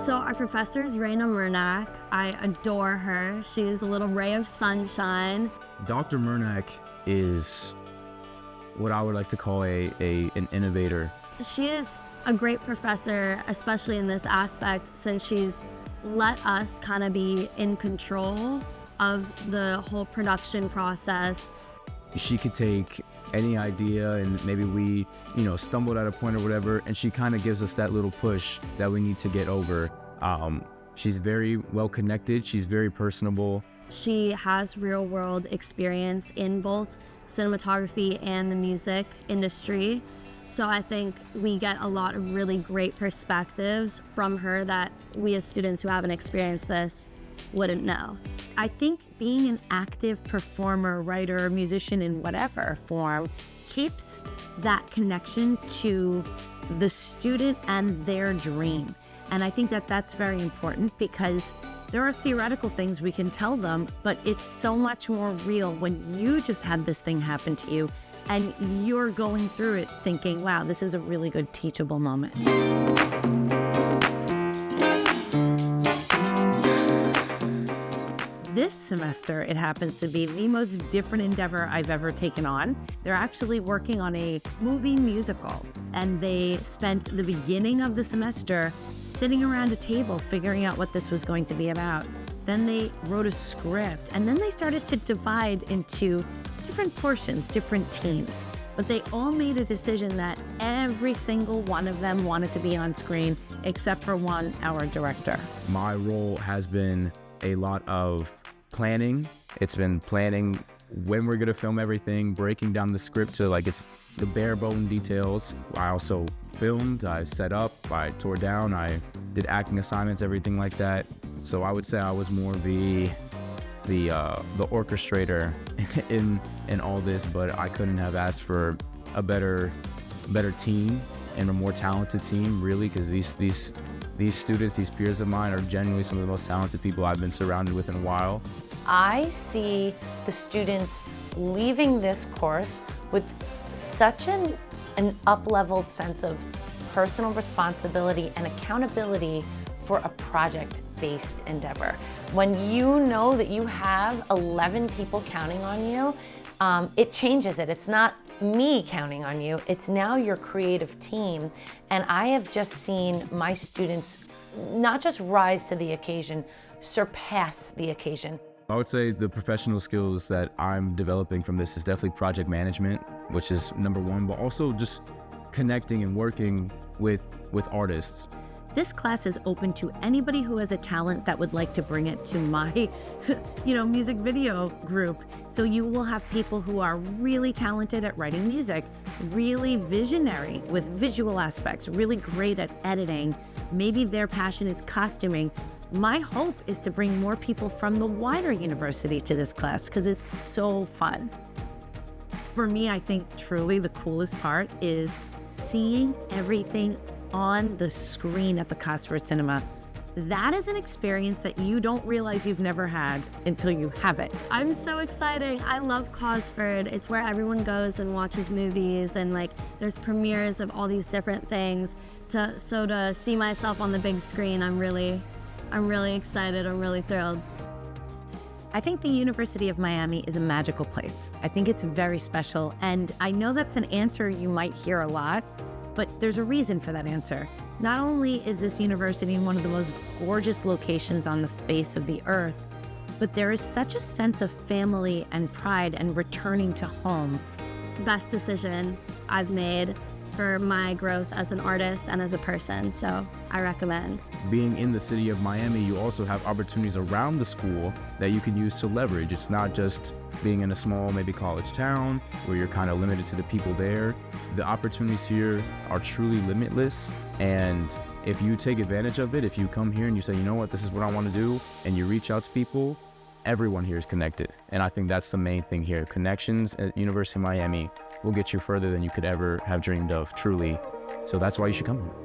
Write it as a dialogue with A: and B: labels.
A: So our professor is Raina Murnak. I adore her. She is a little ray of sunshine.
B: Dr. Murnak is what I would like to call an innovator.
A: She is a great professor, especially in this aspect, since she's let us kind of be in control of the whole production process.
B: She could take any idea and maybe we, stumbled at a point or whatever, and she kind of gives us that little push that we need to get over. She's very well connected. She's very personable.
A: She has real world experience in both cinematography and the music industry. So I think we get a lot of really great perspectives from her that we as students who haven't experienced this wouldn't know.
C: I think being an active performer, writer, musician in whatever form keeps that connection to the student and their dream. And I think that that's very important because there are theoretical things we can tell them, but it's so much more real when you just had this thing happen to you and you're going through it thinking, wow, this is a really good teachable moment. This semester, it happens to be the most different endeavor I've ever taken on. They're actually working on a movie musical, and they spent the beginning of the semester sitting around a table figuring out what this was going to be about. Then they wrote a script, and then they started to divide into different portions, different teams. But they all made a decision that every single one of them wanted to be on screen, except for one, our director.
B: My role has been a lot of planning. It's been planning when we're gonna film everything, breaking down the script to it's the bare bone details. I also filmed, I set up, I tore down, I did acting assignments, everything like that. So I would say I was more the orchestrator in all this, but I couldn't have asked for a better team and a more talented team, really, because these students, these peers of mine, are genuinely some of the most talented people I've been surrounded with in a while.
C: I see the students leaving this course with such an up-leveled sense of personal responsibility and accountability for a project-based endeavor. When you know that you have 11 people counting on you, it changes it. It's not me counting on you, it's now your creative team. And I have just seen my students not just rise to the occasion, surpass the occasion.
B: I would say the professional skills that I'm developing from this is definitely project management, which is number one, but also just connecting and working with artists.
C: This class is open to anybody who has a talent that would like to bring it to my, music video group. So you will have people who are really talented at writing music, really visionary with visual aspects, really great at editing. Maybe their passion is costuming. My hope is to bring more people from the wider university to this class because it's so fun. For me, I think truly the coolest part is seeing everything on the screen at the Cosford Cinema. That is an experience that you don't realize you've never had until you have it.
A: I'm so excited. I love Cosford. It's where everyone goes and watches movies, and there's premieres of all these different things. So to see myself on the big screen, I'm really excited. I'm really thrilled.
C: I think the University of Miami is a magical place. I think it's very special, and I know that's an answer you might hear a lot, but there's a reason for that answer. Not only is this university in one of the most gorgeous locations on the face of the earth, but there is such a sense of family and pride and returning to home.
A: Best decision I've made for my growth as an artist and as a person, so I recommend.
B: Being in the city of Miami, you also have opportunities around the school that you can use to leverage. It's not just being in a small, maybe college town where you're kind of limited to the people there. The opportunities here are truly limitless, and if you take advantage of it, if you come here and you say, you know what, this is what I want to do, and you reach out to people, everyone here is connected. And I think that's the main thing here. Connections at University of Miami will get you further than you could ever have dreamed of, truly. So that's why you should come here.